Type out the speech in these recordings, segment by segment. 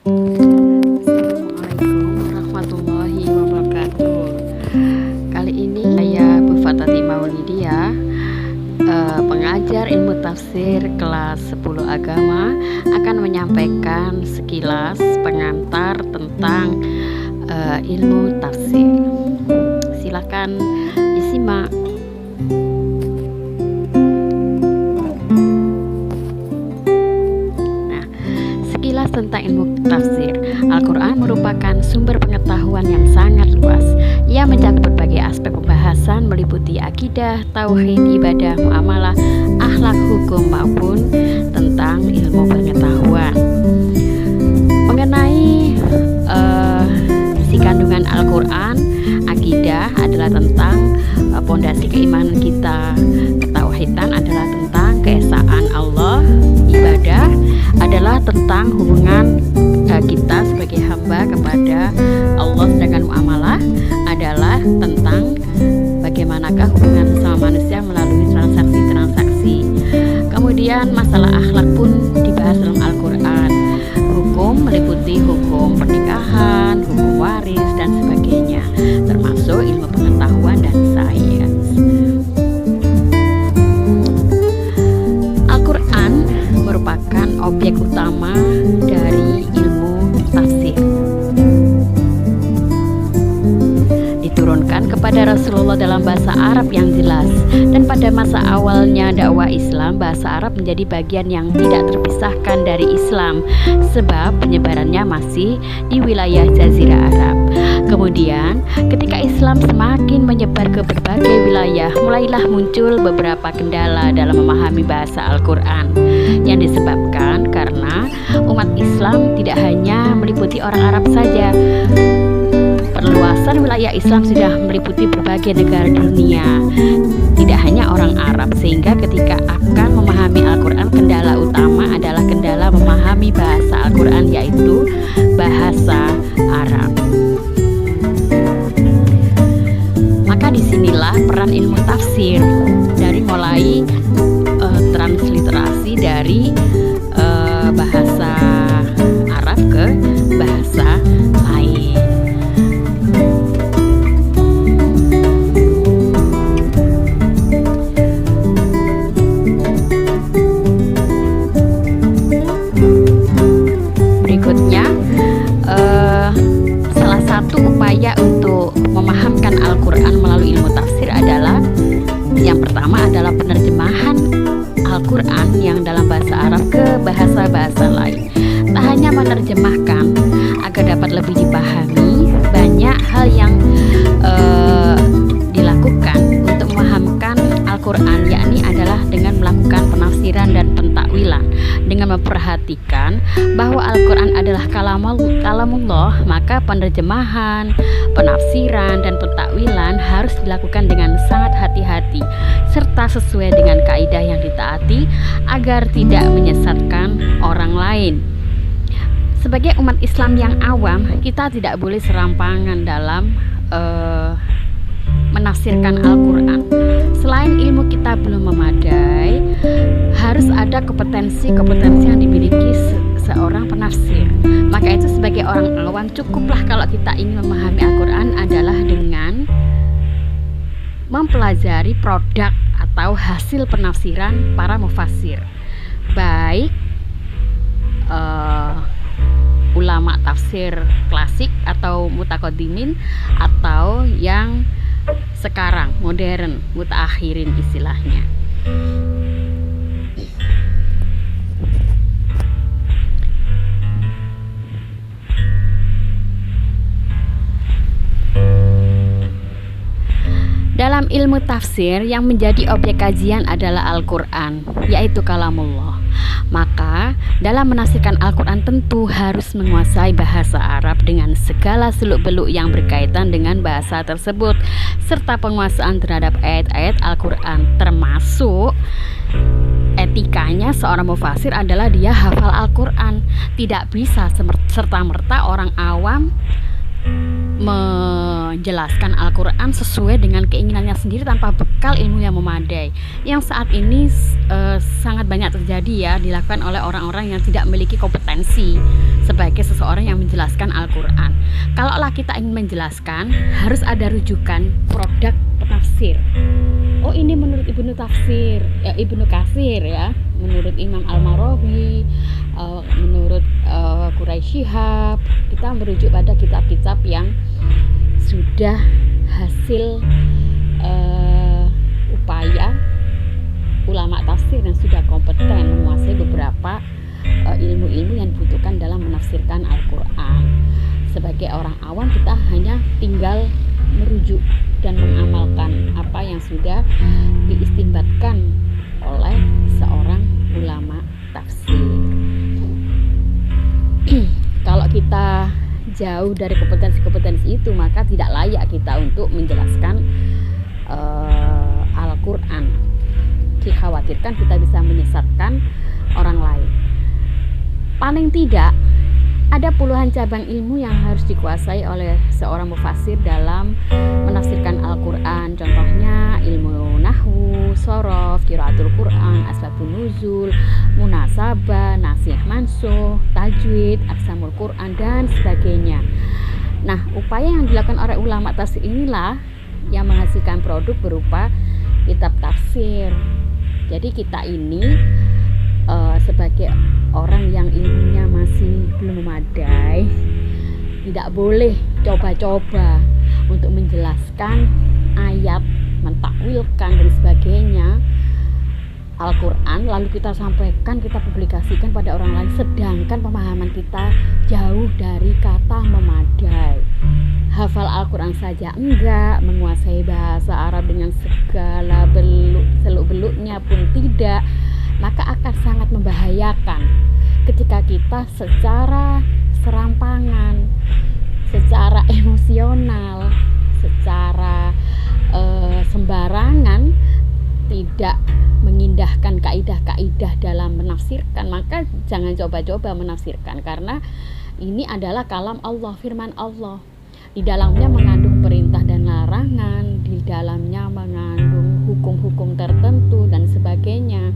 Assalamualaikum warahmatullahi wabarakatuh. Kali ini saya Bu Fatati Maulidia, pengajar ilmu tafsir kelas 10 agama, akan menyampaikan sekilas pengantar tentang ilmu tafsir. Silakan disimak. Sekilas tentang ilmu tafsir. Al-Quran merupakan sumber pengetahuan yang sangat luas. Ia mencakup berbagai aspek pembahasan meliputi akidah, tauhid, ibadah, muamalah, akhlak, hukum maupun tentang ilmu pengetahuan. Mengenai isi kandungan Al-Quran, akidah adalah tentang pondasi keimanan kita. Ketauhidan adalah tentang keesaan Allah. Ibadah adalah tentang hubungan kita sebagai hamba kepada Allah, sedangkan muamalah adalah tentang bagaimanakah hubungan sesama manusia melalui transaksi-transaksi. Kemudian masalah akhlak pun dibahas dalam Al-Quran. Hukum meliputi hukum pernikahan, hukum waris, dan sebagainya, termasuk ilmu pengetahuan dan sains. Al-Quran merupakan objek utama dari ilmu tafsir. Diturunkan kepada Rasulullah dalam bahasa Arab yang jelas, dan pada masa awalnya dakwah Islam, bahasa Arab menjadi bagian yang tidak terpisahkan dari Islam, sebab penyebarannya masih di wilayah Jazirah Arab. Kemudian ketika Islam semakin menyebar ke berbagai wilayah, mulailah muncul beberapa kendala dalam memahami bahasa Al-Quran, yang disebabkan karena umat Islam tidak hanya meliputi orang Arab saja. Perluasan wilayah Islam sudah meliputi berbagai negara di dunia, tidak hanya orang Arab, sehingga ketika akan memahami Al-Quran, kendala utama adalah kendala memahami bahasa Al-Quran, yaitu bahasa Arab. Maka disinilah peran ilmu tafsir, dari mulai transliterasi dari bahasa Arab ke bahasa lain. Berikutnya, salah satu upaya untuk memahamkan Al-Quran melalui ilmu tafsir adalah, yang pertama adalah penerjemahan Al-Quran yang dalam bahasa Arab ke bahasa-bahasa lain. Tak hanya menerjemahkan agar dapat lebih dipahami, banyak hal yang dilakukan untuk memahamkan Al-Quran, yakni adalah dengan melakukan penafsiran dan pentakwilan. Dengan memperhatikan bahwa Al-Quran adalah kalamullah, maka penerjemahan, penafsiran, dan pentakwilan harus dilakukan dengan sangat hati-hati serta sesuai dengan kaidah yang ditaati agar tidak menyesatkan orang lain. Sebagai umat Islam yang awam, kita tidak boleh serampangan dalam menafsirkan Al-Quran. Selain ilmu kita belum memadai, harus ada kompetensi yang dimiliki seorang penafsir. Maka itu sebagai orang awam cukuplah kalau kita ingin memahami Al-Quran adalah dengan mempelajari produk atau hasil penafsiran para mufassir, baik ulama tafsir klasik atau mutaqaddimin, atau yang sekarang modern, mutaakhirin istilahnya. Dalam ilmu tafsir, yang menjadi objek kajian adalah Al-Quran, yaitu kalamullah. Maka dalam menafsirkan Al-Quran tentu harus menguasai bahasa Arab dengan segala seluk-beluk yang berkaitan dengan bahasa tersebut, serta penguasaan terhadap ayat-ayat Al-Quran, termasuk etikanya seorang mufasir adalah dia hafal Al-Quran. Tidak bisa serta-merta orang awam menjelaskan Al-Quran sesuai dengan keinginannya sendiri tanpa bekal ilmu yang memadai, yang saat ini sangat banyak terjadi ya, dilakukan oleh orang-orang yang tidak memiliki kompetensi sebagai seseorang yang menjelaskan Al-Quran. Kalaulah kita ingin menjelaskan, harus ada rujukan produk penafsir. Oh, ini menurut Ibnu Katsir ya, menurut Imam Al-Marawi, menurut Quraisy Shihab. Kita merujuk pada kitab-kitab yang sudah hasil upaya ulama tafsir yang sudah kompeten menguasai beberapa ilmu-ilmu yang dibutuhkan dalam menafsirkan Al-Quran. Sebagai orang awam, kita hanya tinggal merujuk dan mengamalkan apa yang sudah diistinbatkan oleh seorang ulama tafsir. Kalau kita jauh dari kompetensi-kompetensi itu, maka tidak layak kita untuk menjelaskan Al-Quran. Dikhawatirkan kita bisa menyesatkan orang lain. Paling tidak ada puluhan cabang ilmu yang harus dikuasai oleh seorang mufassir dalam menafsirkan Al-Quran. Contohnya ilmu nahwu, shorof, qiraatul Quran, asbabun nuzul, munasabah, nasih mansuh, tajwid, aqsamul Quran, dan sebagainya. Nah, upaya yang dilakukan oleh ulama tafsir inilah yang menghasilkan produk berupa kitab tafsir. Jadi kita ini sebagai orang yang ilmunya masih belum memadai, tidak boleh coba-coba untuk menjelaskan ayat, mentakwilkan dan sebagainya Al-Quran, lalu kita sampaikan, kita publikasikan pada orang lain, sedangkan pemahaman kita jauh dari kata memadai. Hafal Al-Quran saja enggak, menguasai bahasa Arab dengan segala seluk-beluknya pun tidak, maka akan sangat membahayakan ketika kita secara serampangan, secara emosional, secara sembarangan tidak mengindahkan kaidah-kaidah dalam menafsirkan. Maka jangan coba-coba menafsirkan, karena ini adalah kalam Allah, firman Allah. Di dalamnya mengandung perintah dan larangan, di dalamnya mengandung hukum-hukum tertentu dan sebagainya.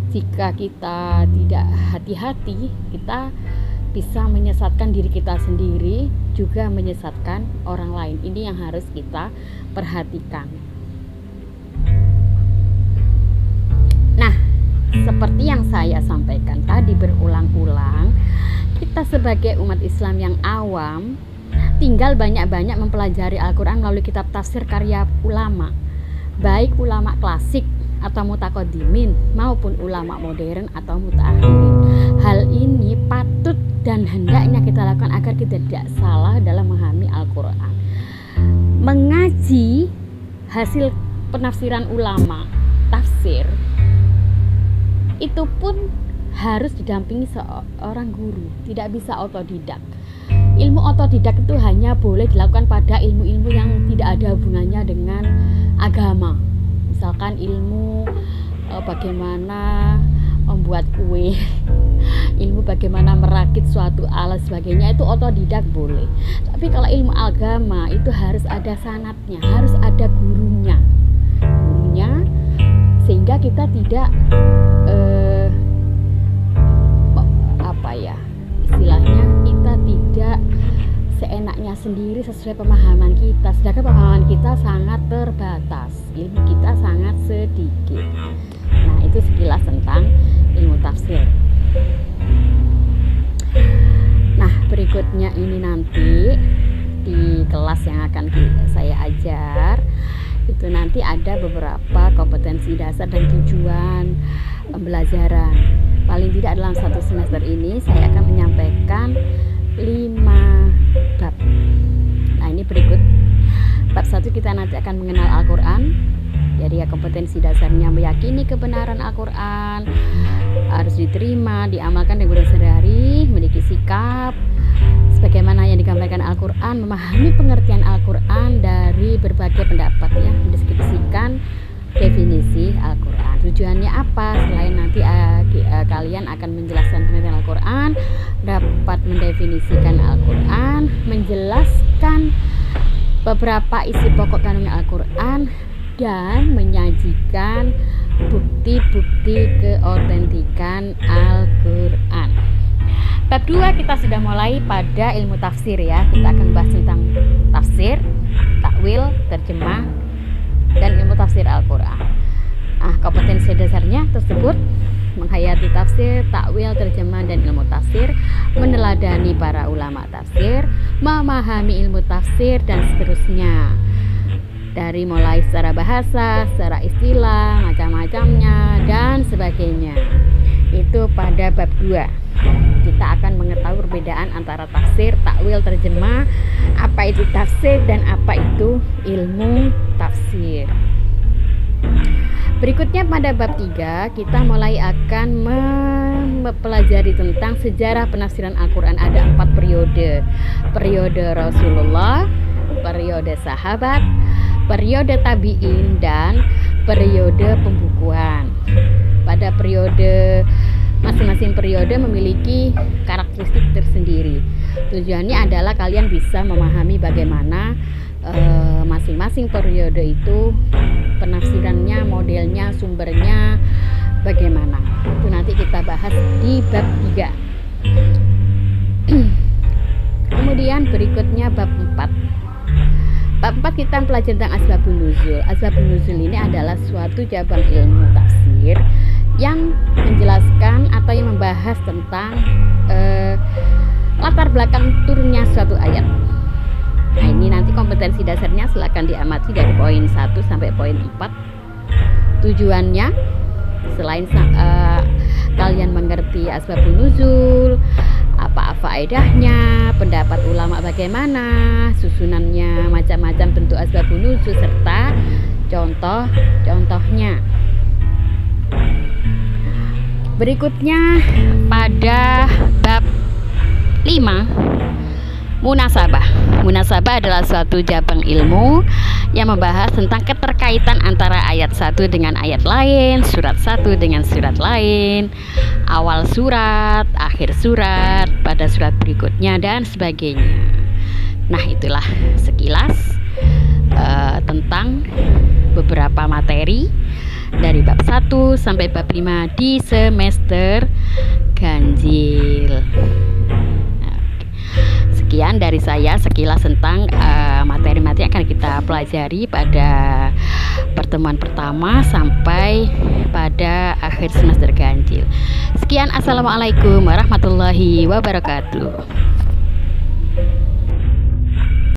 Jika kita tidak hati-hati, kita bisa menyesatkan diri kita sendiri, juga menyesatkan orang lain. Ini yang harus kita perhatikan. Nah, seperti yang saya sampaikan tadi berulang-ulang, kita sebagai umat Islam yang awam tinggal banyak-banyak mempelajari Al-Quran melalui kitab tafsir karya ulama, baik ulama klasik atau mutaqaddimin maupun ulama modern atau mutaakhirin. Hal ini patut dan hendaknya kita lakukan agar kita tidak salah dalam memahami Al-Quran. Mengaji hasil penafsiran ulama tafsir itu pun harus didampingi seorang guru, tidak bisa otodidak. Ilmu otodidak itu hanya boleh dilakukan pada ilmu-ilmu yang tidak ada hubungannya dengan agama. Misalkan ilmu bagaimana membuat kue, ilmu bagaimana merakit suatu alat sebagainya, itu otodidak boleh. Tapi kalau ilmu agama itu harus ada sanadnya, harus ada gurunya, sehingga kita tidak istilahnya kita tidak seenaknya sendiri sesuai pemahaman kita, sedangkan pemahaman kita sangat terbatas, ilmu kita sangat sedikit. Nah, itu sekilas tentang ilmu tafsir. Nah, berikutnya ini nanti di kelas yang akan saya ajar itu nanti ada beberapa kompetensi dasar dan tujuan pembelajaran. Paling tidak dalam satu semester ini saya akan menyampaikan 5 bab. Nah, ini berikut. Bab 1 kita nanti akan mengenal Al-Quran. Jadi ya, kompetensi dasarnya meyakini kebenaran Al-Quran, harus diterima, diamalkan dan berdoa sehari-hari, memiliki sikap sebagaimana yang digambarkan Al-Quran, memahami pengertian Al-Quran dari berbagai pendapat ya, mendeskripsikan definisi Al-Quran. Tujuannya apa? Selain nanti kalian akan menjelaskan pengertian Al-Quran, dapat mendefinisikan Al-Quran, menjelaskan beberapa isi pokok kandungan Al-Quran dan menyajikan bukti-bukti keotentikan Al-Quran. Bab 2 kita sudah mulai pada ilmu tafsir ya. Kita akan bahas tentang tafsir, takwil, terjemah, dan ilmu tafsir Al-Quran. Kompetensi dasarnya tersebut menghayati tafsir, takwil, terjemah, dan ilmu tafsir, meneladani para ulama tafsir, memahami ilmu tafsir, dan seterusnya. Dari mulai secara bahasa, secara istilah, macam-macamnya, dan sebagainya. Itu pada bab 2. Kita akan mengetahui perbedaan antara tafsir, takwil, terjemah, apa itu tafsir dan apa itu ilmu tafsir. Berikutnya pada bab 3 kita mulai akan mempelajari tentang sejarah penafsiran Al-Quran. Ada 4 periode. Periode Rasulullah, periode sahabat, periode tabi'in, dan periode pembukuan. Pada periode masing-masing periode memiliki karakteristik tersendiri. Tujuannya adalah kalian bisa memahami bagaimana masing-masing periode itu penafsirannya, modelnya, sumbernya bagaimana. Itu nanti kita bahas di bab 3. Kemudian berikutnya bab 4. Bab 4 kita pelajari tentang asbabun nuzul. Asbabun nuzul ini adalah suatu cabang ilmu tafsir yang menjelaskan atau yang membahas tentang latar belakang turunnya suatu ayat. Nah, ini nanti kompetensi dasarnya silakan diamati dari poin 1 sampai poin 4. Tujuannya selain kalian mengerti asbabun nuzul, apa faedahnya, pendapat ulama bagaimana, susunannya, macam-macam bentuk asbabun nuzul, serta contoh-contohnya. Berikutnya pada bab 5, munasabah. Munasabah adalah suatu cabang ilmu yang membahas tentang keterkaitan antara ayat 1 dengan ayat lain, surat 1 dengan surat lain, awal surat, akhir surat, pada surat berikutnya, dan sebagainya. Nah, itulah sekilas tentang beberapa materi dari bab 1 sampai bab 5 di semester ganjil. Sekian dari saya sekilas tentang materi-materi yang akan kita pelajari pada pertemuan pertama sampai pada akhir semester ganjil. Sekian, assalamualaikum warahmatullahi wabarakatuh.